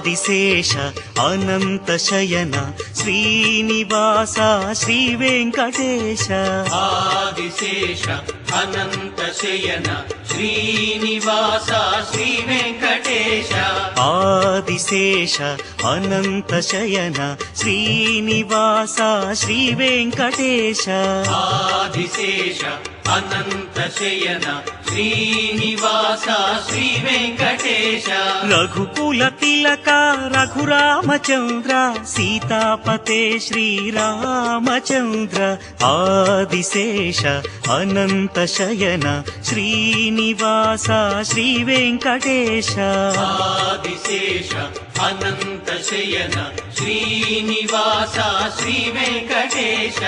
ఆదిశేష అనంత శయన శ్రీనివాస శ్రీ వెంకటేశ ఆదిశేష అనంత శయన శ్రీనివాస శ్రీ వెంకటేశ ఆదిశేష అనంత శయన శ్రీనివాస శ్రీ వెంకటేశ ఆదిశేష అనంత శయన శ్రీనివాస శ్రీ వెంకటేశ రఘుకుల తిలక రఘురామచంద్ర సీతాపతే శ్రీరామచంద్ర ఆదిశేష అనంత శయన శ్రీనివాస శ్రీ వెంకటేశ ఆదిశేష అనంత శయన శ్రీనివాస శ్రీ వెంకటేశ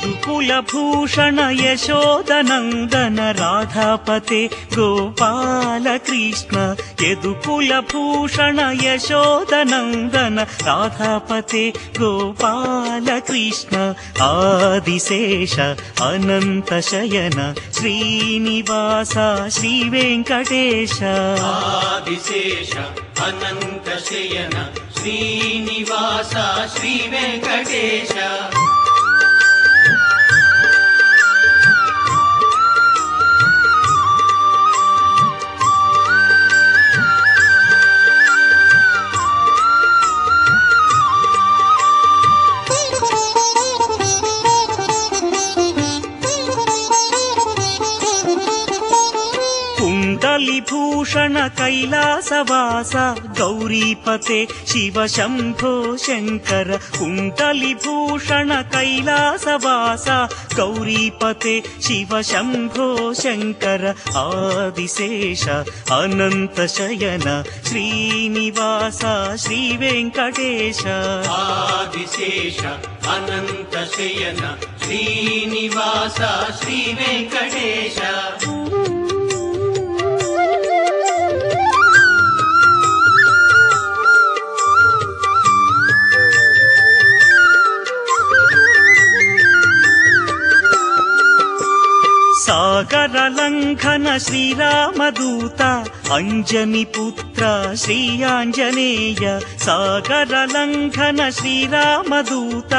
యదుకులభూషణ యశోదనందన రాధాపతే గోపాల కృష్ణ యదుకులభూషణ యశోదనందన రాధాపతే గోపాల కృష్ణ ఆదిశేష అనంత శయన శ్రీనివాస శ్రీ వెంకటేశ ఆదిశేష అనంత శయన శ్రీనివాస శ్రీ వెంకటేశ కుండలిభూషణ కైలాసవాస గౌరీపతే శివ శంభో శంకర కుండలిభూషణ కైలాసవాస గౌరీపతే శివ శంభో శంకర ఆదిశేష అనంత శయన శ్రీనివాస శ్రీ వెంకటేశ ఆదిశేష అనంత శయన శ్రీనివాస శ్రీ వెంకటేశ సాగర లంఘన శ్రీరామదూత అంజని పుత్ర శ్రీ ఆంజనేయ సాగర లంఘన శ్రీరామదూత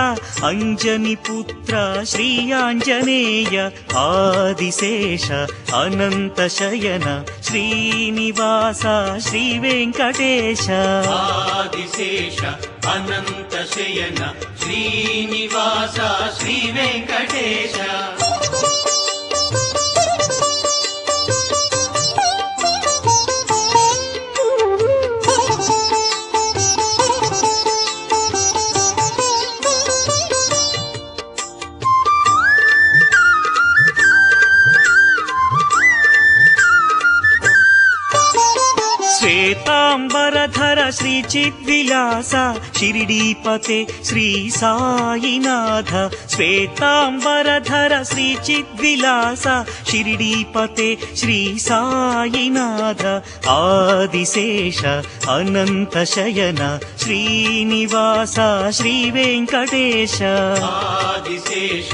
అంజని పుత్ర శ్రీ ఆంజనేయ ఆదిశేష అనంత శయన శ్రీనివాస శ్రీ వెంకటేశ ఆదిశేష అనంత శయన శ్రీనివాస శ్రీ వెంకటేశ శ్వేతాంబరధర శ్రీ చిద్విలాస షిరిడీపతే శ్రీ సాయినాథ శ్వేతాంబరధర శ్రీ చిద్విలాస షిరిడీపతే శ్రీ సాయినాథ ఆదిశేష అనంత శయన శ్రీనివాస శ్రీ వెంకటేశ ఆదిశేష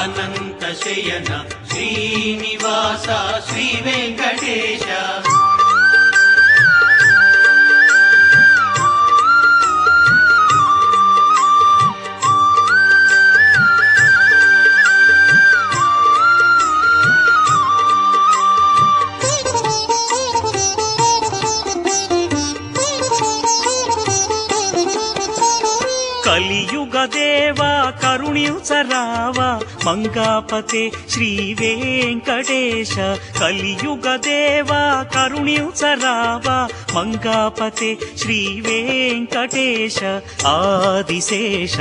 అనంత శయన శ్రీనివాస శ్రీ వెంకటేశ కలియుగ దేవా కరుణించరావా మంగాపతే శ్రీ వెంకటేశ కలియుగ దేవా కరుణించరావా మంగాపతే శ్రీ వెంకటేశ ఆదిశేష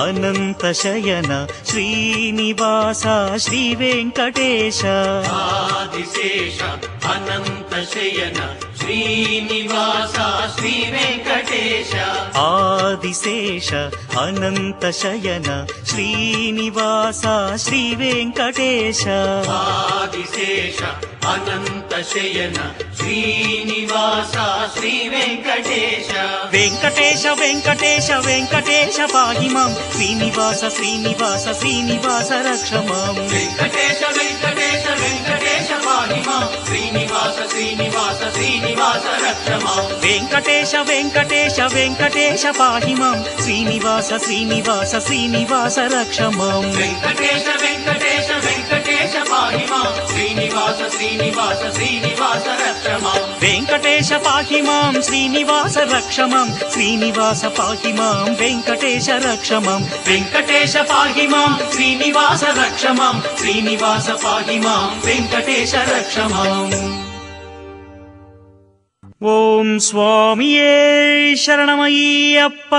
అనంత శయన శ్రీనివాస శ్రీ వెంకటేశ ఆదిశేష అనంత శయన శ్రీనివాస శ్రీ వెంకటేశ ఆదిశేష అనంత శయన శ్రీనివాస శ్రీ వెంకటేశ ఆదిశేష అనంత శయన శ్రీనివాస శ్రీ వెంకటేశ వెంకటేశ వెంకటేశ వెంకటేశ పాహి మాం శ్రీనివాస శ్రీనివాస శ్రీనివాస రక్ష మాం వెంకటేశ వెంకటేశ వెంకటేశ పాహి మాం శ్రీనివాస శ్రీనివాస శ్రీనివాస రక్ష మాం వెంకటేశ వెంకటేశ వెంకటేశ పాహి మాం శ్రీనివాస శ్రీనివాస శ్రీనివాస రక్ష మాం వెంకటేశ వెంకటేశ వెంకటేశ పాహి మాం శ్రీనివాస శ్రీనివాస శ్రీనివాస రక్ష మాం వెంకటేశ పాహి మాం శ్రీనివాస రక్ష మాం శ్రీనివాస పాహి మాం వెంకటేశ రక్ష మాం వెంకటేశ పాహి మాం శ్రీనివాస రక్ష మాం శ్రీనివాస పాహి మాం వెంకటేశ రక్ష మాం ఓం స్వామియే శరణమయ్యప్ప